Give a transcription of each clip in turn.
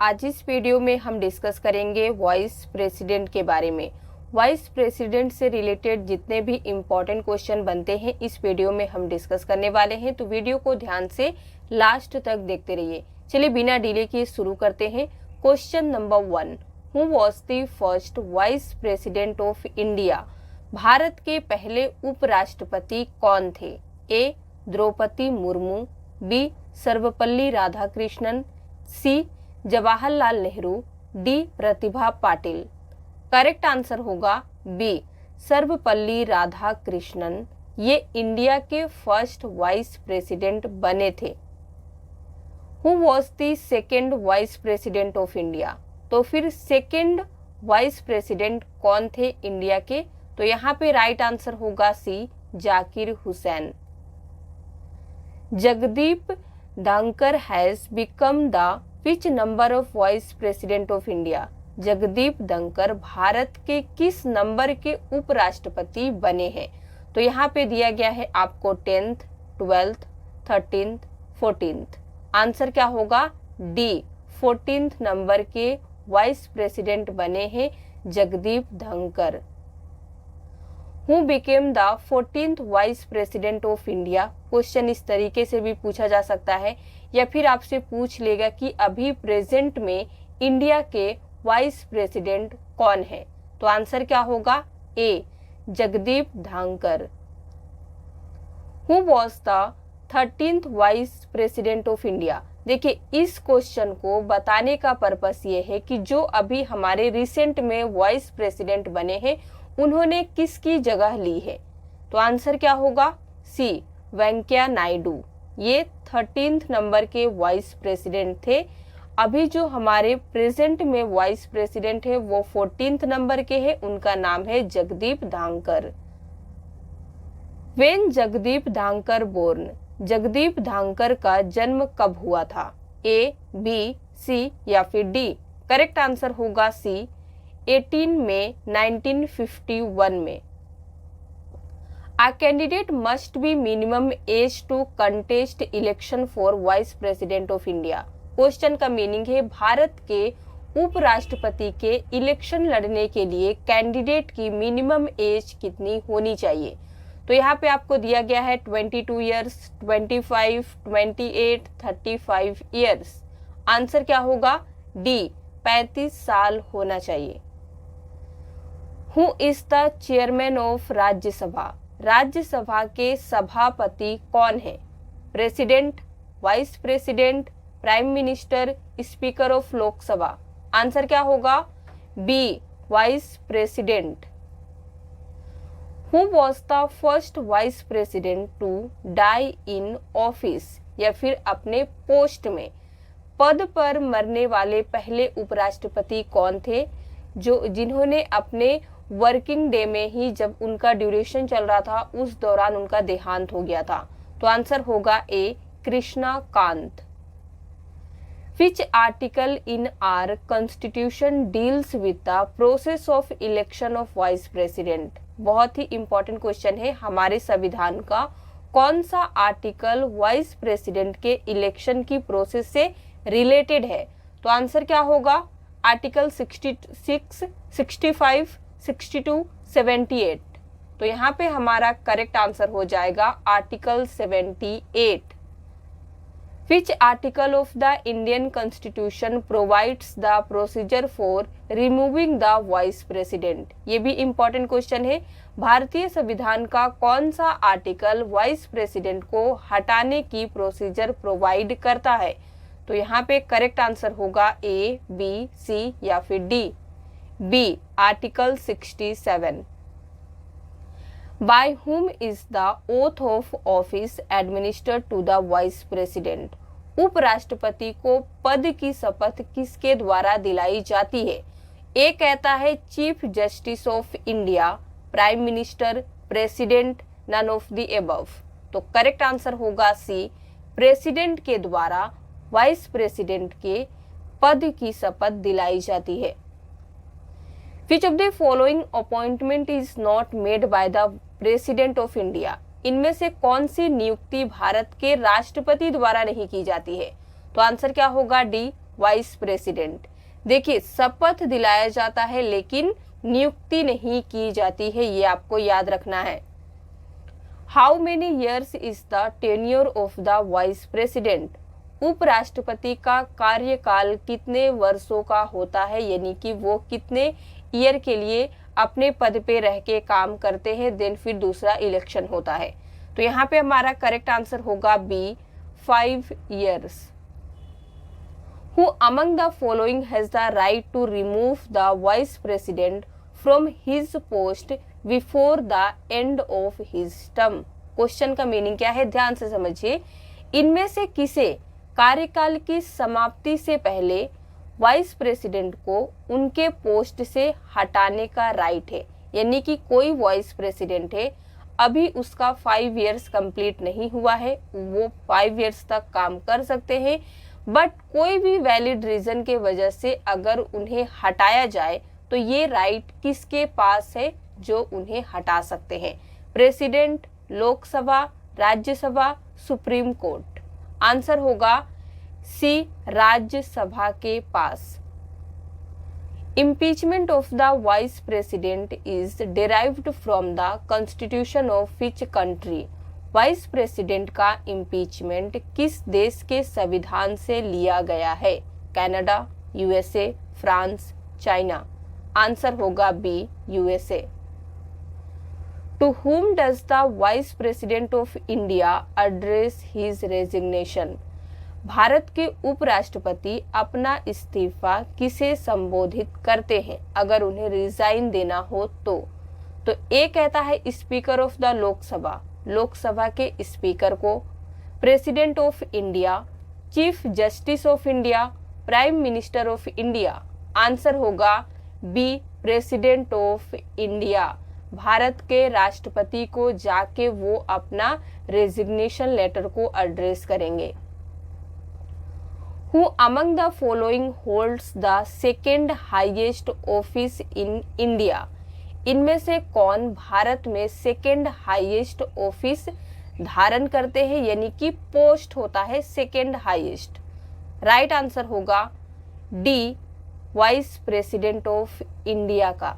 आज इस वीडियो में हम डिस्कस करेंगे वाइस प्रेसिडेंट के बारे में। वाइस प्रेसिडेंट से रिलेटेड जितने भी इम्पोर्टेंट क्वेश्चन बनते हैं इस वीडियो में हम डिस्कस करने वाले हैं, तो वीडियो को ध्यान से लास्ट तक देखते रहिए। चलिए बिना डिले किए शुरू करते हैं। Question number 1, who was the first vice president of India? Bharat के पहले उपराष्ट्रपति कौन थे? ए द्रौपदी मुर्मू, बी सर्वपल्ली राधाकृष्णन, सी Jawaharlal Nehru, D Pratibha Patil. Correct answer होगा बी सर्वपल्ली राधाकृष्णन। ये इंडिया के फर्स्ट वाइस प्रेसिडेंट बने थे। Who was the second vice president of India? तो फिर सेकेंड वाइस प्रेसिडेंट कौन थे इंडिया के? तो यहाँ पे राइट आंसर होगा सी जाकिर हुसैन। जगदीप धनकर has become the which number of vice president of India? Jagdeep धनकर भारत के किस नंबर के उपराष्ट्रपति बने हैं? तो यहाँ पे दिया गया है आपको 10th, 12th, 13th, 14th। Answer क्या होगा? डी 14th नंबर के वाइस प्रेसिडेंट बने हैं जगदीप धनकर। Who became the 14th vice president of India? Question इस तरीके से भी पूछा जा सकता है, या फिर आपसे पूछ लेगा कि अभी प्रेजेंट में इंडिया के वाइस प्रेसिडेंट कौन है? तो आंसर क्या होगा? ए जगदीप धनकर। Who was the 13th vice president of India? देखिए इस क्वेश्चन को बताने का पर्पस ये है कि जो अभी हमारे रिसेंट में वाइस प्रेसिडेंट बने हैं उन्होंने किसकी जगह ली है? तो आंसर क्या होगा? सी वेंकैया नायडू। ये 13th नंबर के वाइस प्रेसिडेंट थे। अभी जो हमारे प्रेजेंट में वाइस प्रेसिडेंट है वो 14th नंबर के हैं, उनका नाम है जगदीप धनकर। व्हेन जगदीप धनकर बोर्न? जगदीप धनकर का जन्म कब हुआ था? ए, बी, सी या फिर डी? करेक्ट आंसर होगा सी 18 मई 1951 में। A candidate must be minimum age to contest election for Vice President of India। Question का मीनिंग है भारत के उपराष्ट्रपति के इलेक्शन लड़ने के लिए कैंडिडेट की मिनिमम एज कितनी होनी चाहिए? तो यहाँ पे आपको दिया गया है 22 ईयर्स, 25, 28, 35 ईयर्स। आंसर क्या होगा? डी 35 साल होना चाहिए। Who is the chairman of Rajya Sabha? Rajya Sabha के सभापति कौन है? President, vice president, prime minister, speaker of Lok Sabha? Answer क्या होगा? B vice president. Who was the first vice president to die in office? या फिर अपने पोस्ट में पद पर मरने वाले पहले उपराष्ट्रपति कौन थे जिन्होंने अपने वर्किंग डे में ही, जब उनका ड्यूरेशन चल रहा था उस दौरान उनका देहांत हो गया था? तो आंसर होगा A Krishna Kant. Which article in our constitution deals with the process of election of vice president? बहुत ही इंपॉर्टेंट क्वेश्चन है। हमारे संविधान का कौन सा आर्टिकल वाइस प्रेसिडेंट के इलेक्शन की प्रोसेस से रिलेटेड है? तो आंसर क्या होगा? आर्टिकल 66, 65, 62, 78। तो यहाँ पे हमारा करेक्ट आंसर हो जाएगा article 78। Which article of the Indian constitution provides the procedure for removing the vice president? ये भी इंपॉर्टेंट क्वेश्चन है। भारतीय संविधान का कौन सा आर्टिकल वाइस प्रेसिडेंट को हटाने की प्रोसीजर प्रोवाइड करता है? तो यहाँ पे करेक्ट आंसर होगा ए, बी, सी या फिर D? B article 67। By whom is the oath of office administered to the vice president? उपराष्ट्रपति को पद की शपथ किसके द्वारा दिलाई जाती है? ए कहता है chief justice of India, prime minister, president, none of the above. तो करेक्ट आंसर होगा सी प्रेसिडेंट के द्वारा वाइस प्रेसिडेंट के पद की शपथ दिलाई जाती है। Which of the following appointment is not made by the President of India? इनमें से कौन सी नियुक्ति भारत के राष्ट्रपति द्वारा नहीं की जाती है? तो आंसर क्या होगा? D vice president. देखिए, शपथ दिलाया जाता है लेकिन नियुक्ति नहीं की जाती है, ये आपको याद रखना है। How many years is the tenure of the vice president? उपराष्ट्रपति का कार्यकाल कितने वर्षों का होता है, यानी कि वो कितने ईयर के लिए अपने पद पे रह के काम करते हैं, देन फिर दूसरा इलेक्शन होता है। तो यहाँ पे हमारा करेक्ट आंसर होगा B, 5 years। Who among the following has the right to remove the vice president from his post before the end of his term? Question का मीनिंग क्या है, ध्यान से समझिए। इनमें से किसे कार्यकाल की समाप्ति से पहले वाइस प्रेसिडेंट को उनके पोस्ट से हटाने का राइट है, यानी कि कोई वाइस प्रेसिडेंट है, अभी उसका 5 years कंप्लीट नहीं हुआ है, वो 5 years तक काम कर सकते हैं, बट कोई भी वैलिड रीजन के वजह से अगर उन्हें हटाया जाए तो ये राइट किसके पास है जो उन्हें हटा सकते हैं? President, Lok Sabha, Rajya Sabha, supreme court. Answer होगा सी, राज्यसभा के पास। Impeachment of the vice president is derived from the constitution of which country? Vice president का इम्पीचमेंट किस देश के संविधान से लिया गया है? Canada, USA, France, China. Answer होगा B, USA. To whom does the vice president of India address his resignation? Bharat के उपराष्ट्रपति अपना इस्तीफा किसे संबोधित करते हैं अगर उन्हें रिजाइन देना हो तो ए कहता है speaker of the Lok Sabha, Lok Sabha के स्पीकर को, president of India, chief justice of India, prime minister of India. Answer होगा B, president of India. Bharat के राष्ट्रपति को जाके वो अपना रेजिग्नेशन लेटर को एड्रेस करेंगे। Who among the following holds the second highest office in India? इनमें से कौन भारत में सेकेंड हाईएस्ट ऑफिस धारण करते हैं, यानी कि पोस्ट होता है सेकेंड हाईएस्ट? राइट आंसर होगा D, vice president of India का।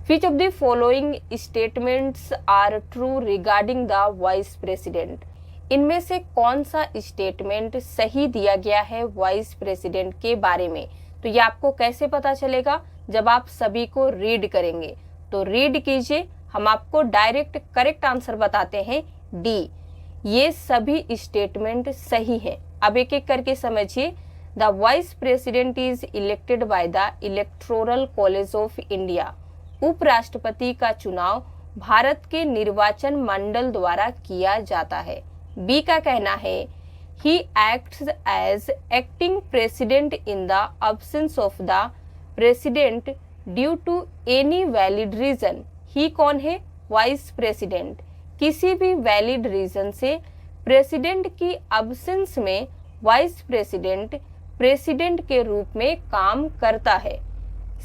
Which of the following statements are true regarding the vice president? इनमें से कौन सा स्टेटमेंट सही दिया गया है वाइस प्रेसिडेंट के बारे में? तो ये आपको कैसे पता चलेगा? जब आप सभी को रीड करेंगे। तो रीड कीजिए, हम आपको डायरेक्ट करेक्ट आंसर बताते हैं डी, ये सभी स्टेटमेंट सही है। अब एक एक करके समझिए। The vice president is elected by the electoral college of India. उपराष्ट्रपति का चुनाव भारत के निर्वाचन मंडल द्वारा किया जाता है। बी का कहना है he acts as acting president in the absence of the president due to any valid reason. He कौन है? Vice president. किसी भी वैलिड रीजन से प्रेसिडेंट की अब्सेंस में वाइस प्रेसिडेंट प्रेसिडेंट के रूप में काम करता है।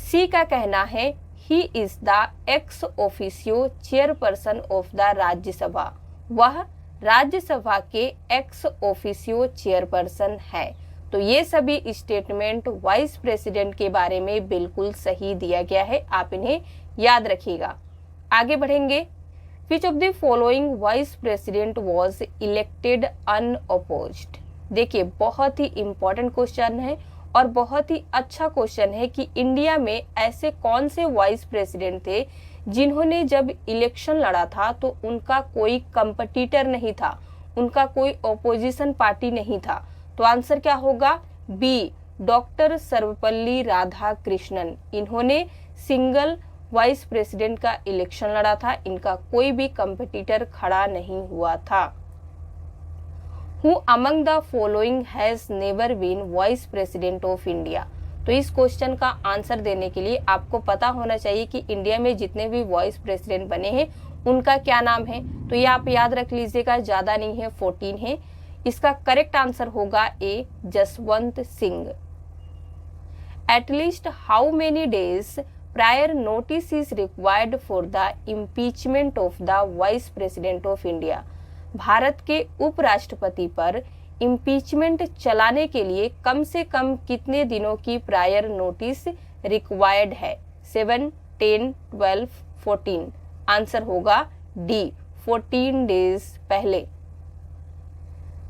सी का कहना है he is the ex officio chairperson of the Rajya Sabha. वह राज्यसभा के एक्स ऑफिसियो चेयरपर्सन है। तो ये सभी स्टेटमेंट वाइस प्रेसिडेंट के बारे में बिल्कुल सही दिया गया है, आप इन्हें याद रखिएगा। आगे बढ़ेंगे। विच of the following vice president was elected unopposed? देखिए, बहुत ही इंपॉर्टेंट क्वेश्चन है और बहुत ही अच्छा क्वेश्चन है कि इंडिया में ऐसे कौन से वाइस प्रेसिडेंट थे जिन्होंने जब इलेक्शन लड़ा था तो उनका कोई कंपटीटर नहीं था, उनका कोई ऑपोजिशन पार्टी नहीं था। तो आंसर क्या होगा? B, doctor Sarvepalli Radhakrishnan. इन्होंने सिंगल वाइस प्रेसिडेंट का इलेक्शन लड़ा था, इनका कोई भी कंपटीटर खड़ा नहीं हुआ था। Who among the following has never been vice president of India? तो इस क्वेश्चन का आंसर देने के लिए आपको पता होना चाहिए कि इंडिया में जितने भी वाइस प्रेसिडेंट बने हैं उनका क्या नाम है। तो ये आप याद रख लीजिएगा, ज्यादा नहीं है, 14 है। इसका करेक्ट आंसर होगा A, Jaswant Singh. At least how many days prior notice is required for the impeachment of the vice president of India? Bharat के उपराष्ट्रपति पर इम्पीचमेंट चलाने के लिए कम से कम कितने दिनों की प्रायर नोटिस रिक्वायर्ड है? 7, 10, 12, 14। आंसर होगा डी, 14 डेज पहले।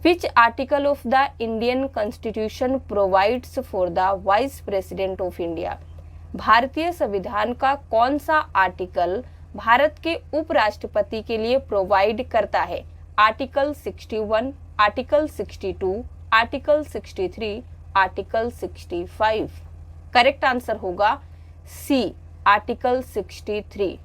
Which article of the Indian Constitution provides for the Vice President of India? भारतीय संविधान का कौन सा आर्टिकल भारत के उपराष्ट्रपति के लिए प्रोवाइड करता है? Article 61, article 62, article 63, article 65। Correct answer होगा सी, article 63।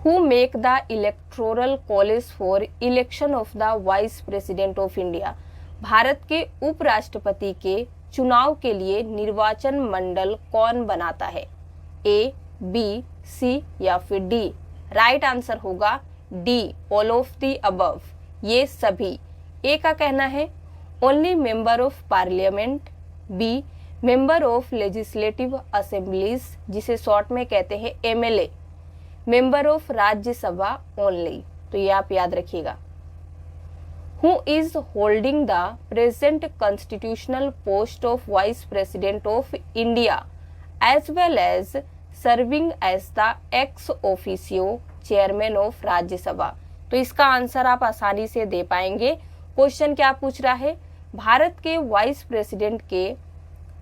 Who make the electoral college for election of the Vice President of India? Bharat के उपराष्ट्रपति के चुनाव के लिए निर्वाचन मंडल कौन बनाता है? ए, बी, सी या फिर डी? राइट आंसर होगा D, all of the above, ये सभी। ए का कहना है only member of parliament, B member of legislative assemblies जिसे शॉर्ट में कहते हैं MLA, member of Rajya Sabha only, तो ये आप याद रखिएगा। Who is holding the present constitutional post of vice president of India as well as serving as the ex officio chairman of Rajya Sabha? तो इसका आंसर आप आसानी से दे पाएंगे। क्वेश्चन क्या पूछ रहा है? भारत के वाइस प्रेसिडेंट के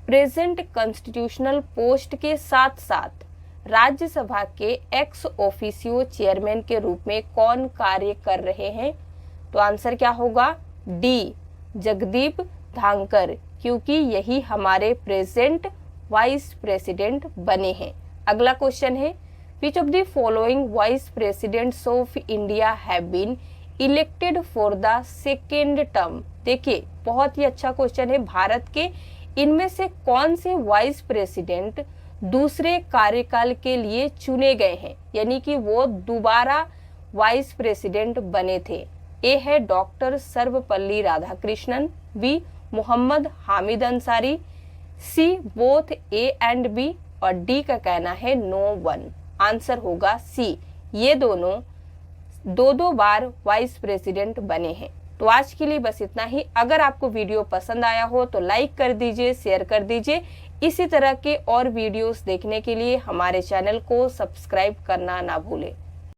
प्रेजेंट कॉन्स्टिट्यूशनल पोस्ट के साथ साथ राज्यसभा के एक्स ऑफिसियो चेयरमैन के रूप में कौन कार्य कर रहे हैं? तो आंसर क्या होगा? डी, जगदीप धांकर, क्योंकि यही हमारे प्रेजेंट वाइस प्रेसिडेंट बने हैं। अगला क्वेश्चन है which of the following vice presidents of India have been elected for the second term? देखिए बहुत ही अच्छा क्वेश्चन है। भारत के इनमें से कौन से वाइस प्रेसिडेंट दूसरे कार्यकाल के लिए चुने गए हैं, यानी कि वो दोबारा वाइस प्रेसिडेंट बने थे? ए है doctor Sarvepalli Radhakrishnan, B Mohammad Hamid Ansari, C both A and B और डी का कहना है नो वन। आंसर होगा सी, ये दोनों दो बार वाइस प्रेसिडेंट बने हैं। तो आज के लिए बस इतना ही। अगर आपको वीडियो पसंद आया हो तो लाइक कर दीजिए, शेयर कर दीजिए। इसी तरह के और वीडियोस देखने के लिए हमारे चैनल को सब्सक्राइब करना ना भूलें।